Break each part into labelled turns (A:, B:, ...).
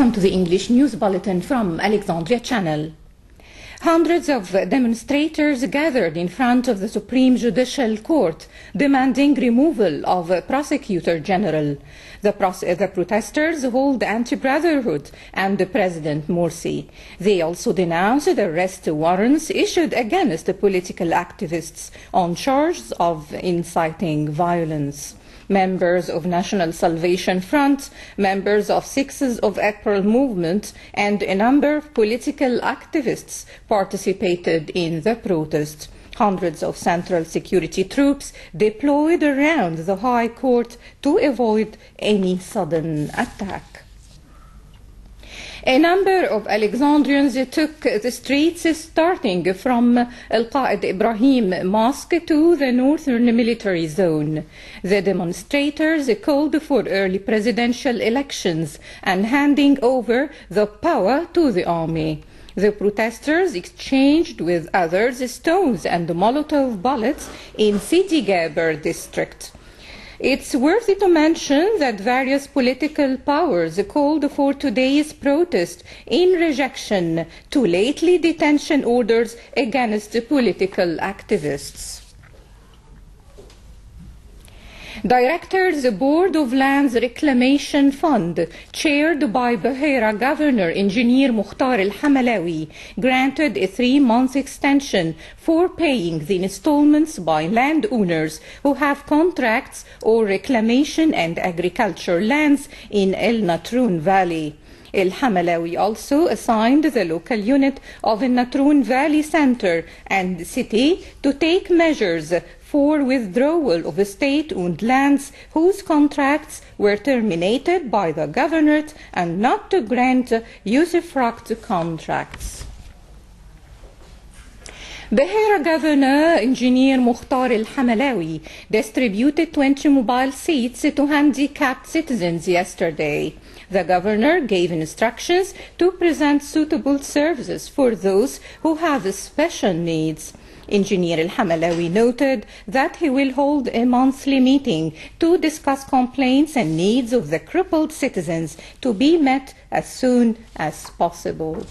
A: Welcome to the English News Bulletin from Alexandria Channel. Hundreds of demonstrators gathered in front of the Supreme Judicial Court demanding removal of Prosecutor General. The protesters hold anti-brotherhood and President Morsi. They also denounced arrest warrants issued against political activists on charges of inciting violence. Members of National Salvation Front, members of 6th of April movement, and a number of political activists participated in the protest. Hundreds of Central Security troops deployed around the High Court to avoid any sudden attack. A number of Alexandrians took the streets starting from Al-Qaid Ibrahim Mosque to the northern military zone. The demonstrators called for early presidential elections and handing over the power to the army. The protesters exchanged with others stones and Molotov bullets in Sidi Jabir district. It's worthy to mention that various political powers called for today's protest in rejection to lately detention orders against political activists. Directors Board of Lands Reclamation Fund, chaired by Bahira Governor Engineer Mukhtar al-Hamalawi, granted a 3-month extension for paying the installments by landowners who have contracts or reclamation and agriculture lands in El Natroun Valley. Al-Hamalawi also assigned the local unit of the Natroun Valley Center and City to take measures for withdrawal of state-owned lands whose contracts were terminated by the governorate and not to grant usufruct contracts. Bahira Governor Engineer Mukhtar al-Hamalawi distributed 20 mobile seats to handicapped citizens yesterday. The governor gave instructions to present suitable services for those who have special needs. Engineer al-Hamalawi noted that he will hold a monthly meeting to discuss complaints and needs of the crippled citizens to be met as soon as possible.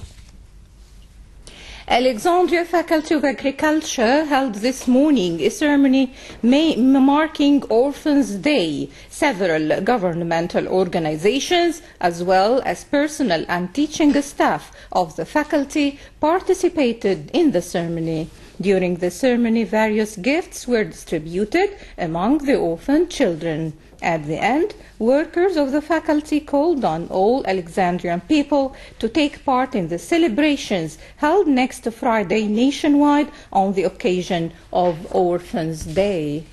A: Alexandria Faculty of Agriculture held this morning a ceremony marking Orphans' Day. Several governmental organizations, as well as personnel and teaching staff of the faculty, participated in the ceremony. During the ceremony, various gifts were distributed among the orphan children. At the end, workers of the faculty called on all Alexandrian people to take part in the celebrations held next Friday nationwide on the occasion of Orphans' Day.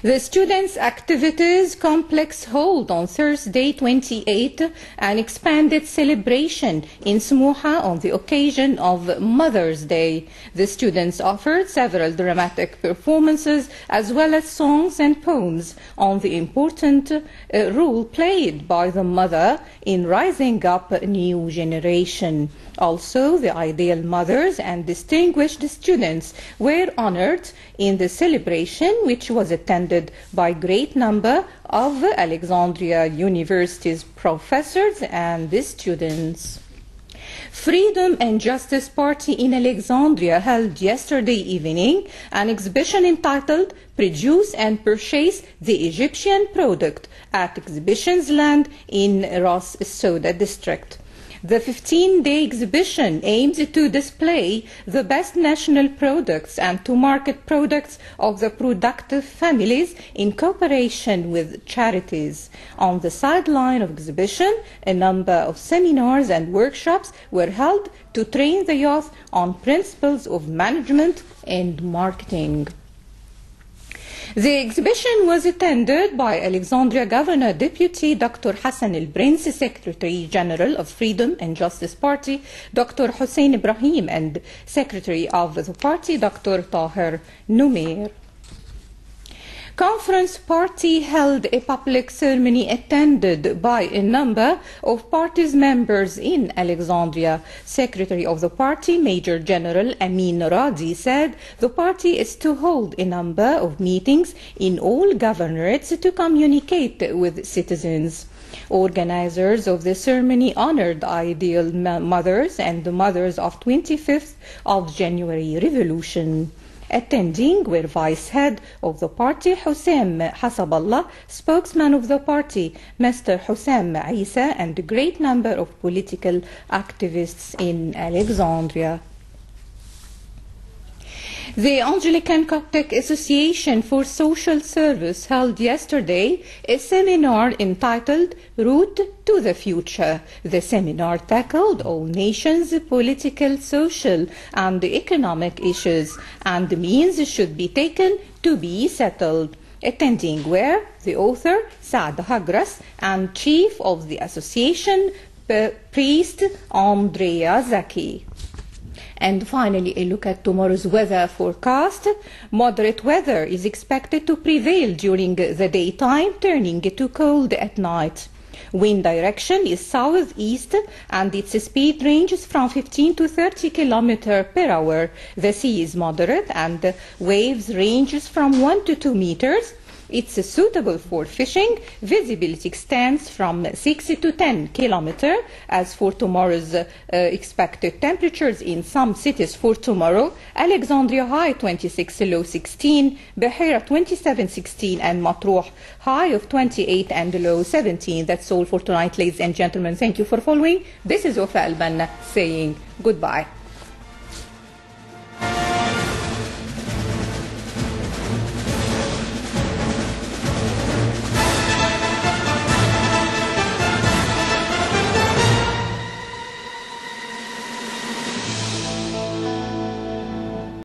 A: The Students' Activities Complex held on Thursday 28 an expanded celebration in Smuha on the occasion of Mother's Day. The students offered several dramatic performances as well as songs and poems on the important role played by the mother in rising up a new generation. Also, the ideal mothers and distinguished students were honored in the celebration, which was attended by a great number of Alexandria University's professors and the students. Freedom and Justice Party in Alexandria held yesterday evening an exhibition entitled Produce and Purchase the Egyptian Product at Exhibitions Land in Ras Soda district. The 15-day exhibition aims to display the best national products and to market products of the productive families in cooperation with charities. On the sideline of exhibition, a number of seminars and workshops were held to train the youth on principles of management and marketing. The exhibition was attended by Alexandria Governor Deputy Dr. Hassan El-Prince, Secretary General of Freedom and Justice Party, Dr. Hussein Ibrahim, and Secretary of the party, Dr. Tahir Numair. Conference Party held a public ceremony attended by a number of party's members in Alexandria. Secretary of the party, Major General Amin Radi, said the party is to hold a number of meetings in all governorates to communicate with citizens. Organizers of the ceremony honored ideal mothers and the mothers of 25th of January Revolution. Attending were Vice Head of the party Hussam Hasaballah, spokesman of the party Mr. Hussam Isa, and a great number of political activists in Alexandria. The Anglican Coptic Association for Social Service held yesterday a seminar entitled Route to the Future. The seminar tackled all nations' political, social, and economic issues, and the means should be taken to be settled. Attending were the author Saad Hagras and chief of the association, priest Andrea Zaki. And finally, a look at tomorrow's weather forecast. Moderate weather is expected to prevail during the daytime, turning to cold at night. Wind direction is southeast and its speed ranges from 15 to 30 km per hour. The sea is moderate and waves ranges from 1 to 2 meters. It's suitable for fishing. Visibility extends from 6 to 10 km. As for tomorrow's expected temperatures in some cities for tomorrow, Alexandria high 26, low 16, Bahira 27, 16, and Matruh high of 28 and low 17. That's all for tonight, ladies and gentlemen. Thank you for following. This is Wafاء البنا saying goodbye.